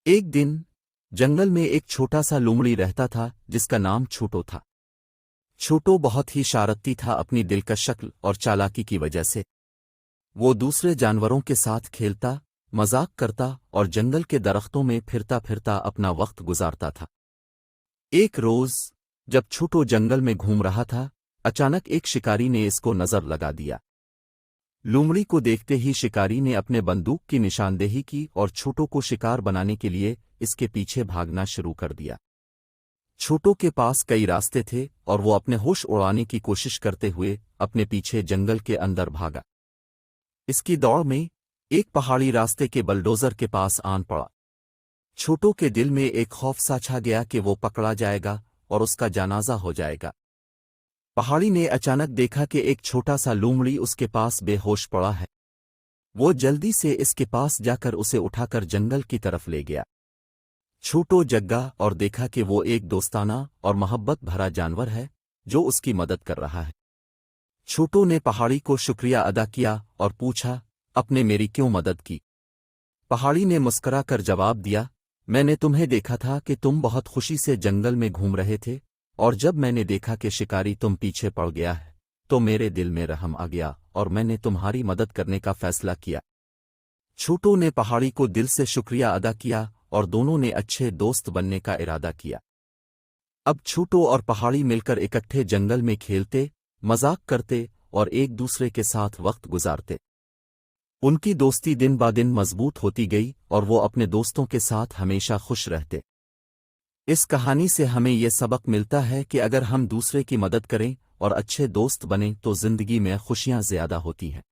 ایک دن جنگل میں ایک چھوٹا سا لومڑی رہتا تھا جس کا نام چھوٹو تھا۔ چھوٹو بہت ہی شرارتی تھا اپنی دلکش شکل اور چالاکی کی وجہ سے۔ وہ دوسرے جانوروں کے ساتھ کھیلتا، مذاق کرتا اور جنگل کے درختوں میں پھرتا پھرتا اپنا وقت گزارتا تھا۔ ایک روز جب چھوٹو جنگل میں گھوم رہا تھا، اچانک ایک شکاری نے اس کو نظر لگا دیا۔ لومڑی کو دیکھتے ہی شکاری نے اپنے بندوق کی نشاندہی کی اور چھوٹو کو شکار بنانے کے لیے اس کے پیچھے بھاگنا شروع کر دیا۔ چھوٹو کے پاس کئی راستے تھے اور وہ اپنے ہوش اڑانے کی کوشش کرتے ہوئے اپنے پیچھے جنگل کے اندر بھاگا۔ اس کی دوڑ میں ایک پہاڑی راستے کے بلڈوزر کے پاس آن پڑا۔ چھوٹو کے دل میں ایک خوف سا چھا گیا کہ وہ پکڑا جائے گا اور اس کا جنازہ ہو جائے گا۔ پہاڑی نے اچانک دیکھا کہ ایک چھوٹا سا لومڑی اس کے پاس بے ہوش پڑا ہے۔ وہ جلدی سے اس کے پاس جا کر اسے اٹھا کر جنگل کی طرف لے گیا۔ چھوٹو جگا اور دیکھا کہ وہ ایک دوستانہ اور محبت بھرا جانور ہے جو اس کی مدد کر رہا ہے۔ چھوٹو نے پہاڑی کو شکریہ ادا کیا اور پوچھا، "آپ نے میری کیوں مدد کی؟" پہاڑی نے مسکرا کر جواب دیا، "میں نے تمہیں دیکھا تھا کہ تم بہت خوشی سے جنگل میں گھوم رہے تھے، اور جب میں نے دیکھا کہ شکاری تم پیچھے پڑ گیا ہے تو میرے دل میں رحم آ گیا اور میں نے تمہاری مدد کرنے کا فیصلہ کیا۔" چھوٹو نے پہاڑی کو دل سے شکریہ ادا کیا اور دونوں نے اچھے دوست بننے کا ارادہ کیا۔ اب چھوٹو اور پہاڑی مل کر اکٹھے جنگل میں کھیلتے، مذاق کرتے اور ایک دوسرے کے ساتھ وقت گزارتے۔ ان کی دوستی دن با دن مضبوط ہوتی گئی اور وہ اپنے دوستوں کے ساتھ ہمیشہ خوش رہتے۔ اس کہانی سے ہمیں یہ سبق ملتا ہے کہ اگر ہم دوسرے کی مدد کریں اور اچھے دوست بنیں تو زندگی میں خوشیاں زیادہ ہوتی ہیں۔